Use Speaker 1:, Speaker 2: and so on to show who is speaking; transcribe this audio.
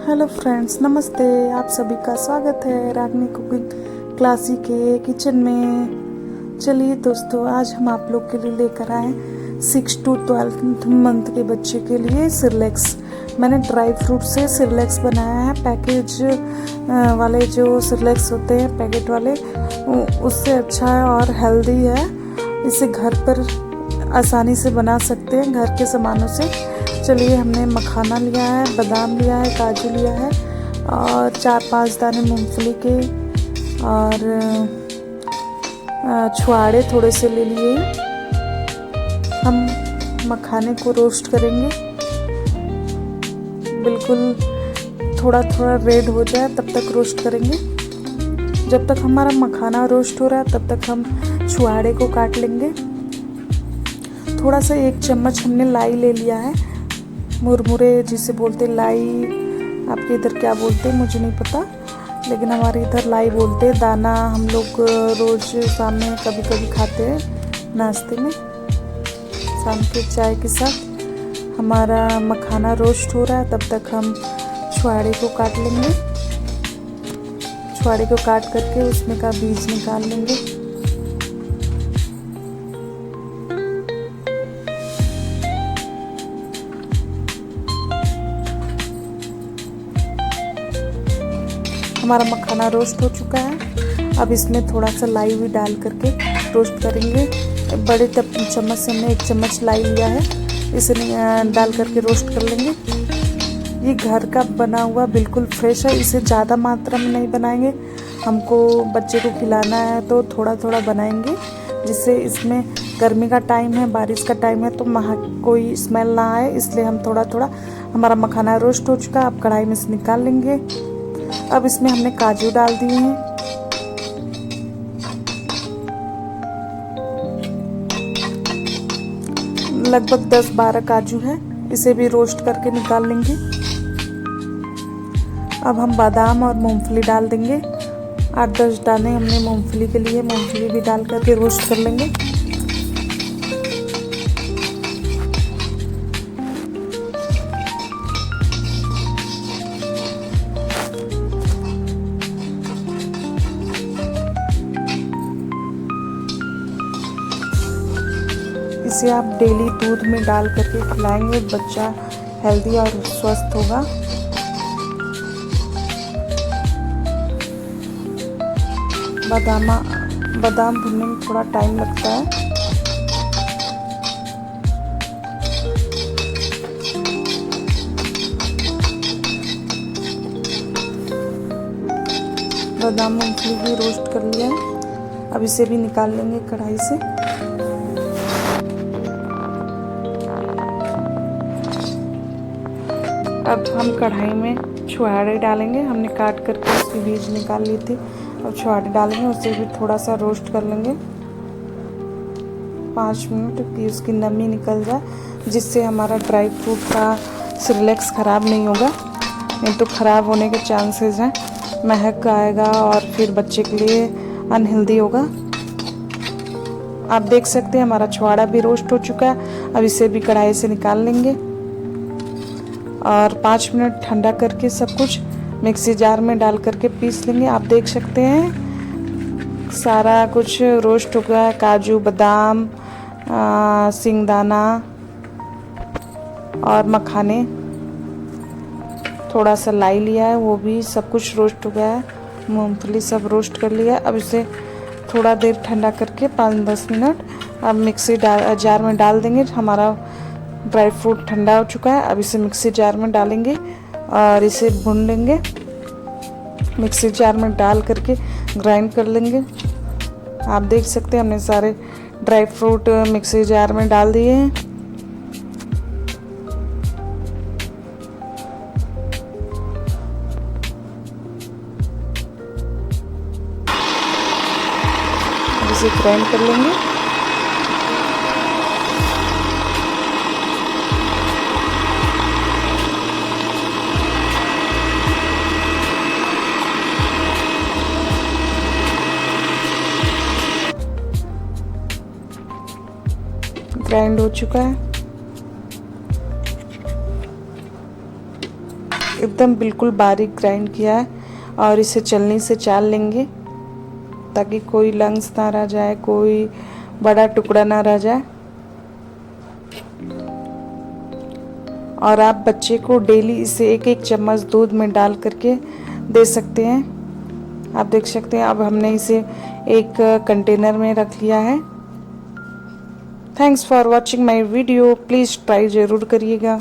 Speaker 1: Hello friends, नमस्ते। आप सभी का स्वागत है रागनी कुकिंग क्लासी के किचन में। चलिए दोस्तों, आज हम आप लोग के लिए लेकर आए 6 to 12 मंथ के बच्चे के लिए सिरलेक्स। मैंने ड्राई फ्रूट से सिरलेक्स बनाया है। पैकेज वाले जो सिरलेक्स होते हैं पैकेट वाले, उससे अच्छा है और हेल्दी है। इसे घर पर आसानी से बना सकते हैं घर के सामानों से। चलिए, हमने मखाना लिया है, बादाम लिया है, काजू लिया है और 4-5 दाने मूंगफली के और छुआड़े थोड़े से ले लिए। हम मखाने को रोस्ट करेंगे, बिल्कुल थोड़ा थोड़ा रेड हो जाए तब तक रोस्ट करेंगे। जब तक हमारा मखाना रोस्ट हो रहा है तब तक हम छुआड़े को काट लेंगे। थोड़ा सा 1 चम्मच हमने लाई ले लिया है, मुरमुरे जिसे बोलते लाई। आपके इधर क्या बोलते हैं मुझे नहीं पता, लेकिन हमारे इधर लाई बोलते हैं। दाना हम लोग रोज़ शाम में कभी कभी खाते हैं नाश्ते में, शाम के चाय के साथ। हमारा मखाना रोस्ट हो रहा है तब तक हम छुआड़े को काट लेंगे। छुआड़े को काट करके उसमें का बीज निकाल लेंगे। हमारा मखाना रोस्ट हो चुका है। अब इसमें थोड़ा सा लाई भी डाल करके रोस्ट करेंगे। बड़े चम्मच से हमने 1 चम्मच लाई लिया है, इसे डाल करके रोस्ट कर लेंगे। ये घर का बना हुआ बिल्कुल फ्रेश है। इसे ज़्यादा मात्रा में नहीं बनाएंगे, हमको बच्चे को खिलाना है तो थोड़ा थोड़ा बनाएंगे, जिससे इसमें गर्मी का टाइम है, बारिश का टाइम है तो कोई स्मेल ना आए, इसलिए हम थोड़ा थोड़ा। हमारा मखाना रोस्ट हो चुका है, अब कढ़ाई में से निकाल लेंगे। अब इसमें हमने काजू डाल दिए हैं। लगभग 10-12 काजू है, इसे भी रोस्ट करके निकाल लेंगे। अब हम बादाम और मूंगफली डाल देंगे। 8-10 दाने हमने मूंगफली के लिए, मूंगफली भी डाल करके रोस्ट कर लेंगे। इसे आप डेली दूध में डाल करके खिलाएंगे, बच्चा हेल्दी और स्वस्थ होगा। बादाम भुनने में थोड़ा टाइम लगता है। बादाम मूंगफली भी रोस्ट कर लिया है, अब इसे भी निकाल लेंगे कढ़ाई से। अब हम कढ़ाई में छुआड़े डालेंगे। हमने काट करके उसके बीज निकाल लिए थे। अब छुआड़े डालेंगे, उसे भी थोड़ा सा रोस्ट कर लेंगे 5 मिनट, कि उसकी नमी निकल जाए, जिससे हमारा ड्राई फ्रूट का सिरलेक्स ख़राब नहीं होगा। नहीं तो ख़राब होने के चांसेस हैं, महक आएगा और फिर बच्चे के लिए अनहेल्दी होगा। आप देख सकते हैं हमारा छुआड़ा भी रोस्ट हो चुका है। अब इसे भी कढ़ाई से निकाल लेंगे और 5 मिनट ठंडा करके सब कुछ मिक्सी जार में डाल करके पीस लेंगे। आप देख सकते हैं सारा कुछ रोस्ट हो गया है, काजू, बादाम, सिंगदाना और मखाने। थोड़ा सा लाई लिया है, वो भी सब कुछ रोस्ट हो गया है। मूंगफली सब रोस्ट कर लिया है। अब इसे थोड़ा देर ठंडा करके 5-10 मिनट अब मिक्सी जार में डाल देंगे। हमारा ड्राई फ्रूट ठंडा हो चुका है। अब इसे मिक्सी जार में डालेंगे और इसे भून लेंगे। मिक्सी जार में डाल करके ग्राइंड कर लेंगे। आप देख सकते हैं हमने सारे ड्राई फ्रूट मिक्सी जार में डाल दिए हैं। अब इसे ग्राइंड कर लेंगे। ग्राइंड हो चुका है। एकदम बिल्कुल बारीक ग्राइंड किया है और इसे छलनी से चाल लेंगे ताकि कोई लंग्स ना रह जाए, कोई बड़ा टुकड़ा ना रह जाए। और आप बच्चे को डेली इसे एक एक चम्मच दूध में डाल करके दे सकते हैं। आप देख सकते हैं अब हमने इसे एक कंटेनर में रख लिया है। Thanks for watching my video. Please try ज़रूर करिएगा।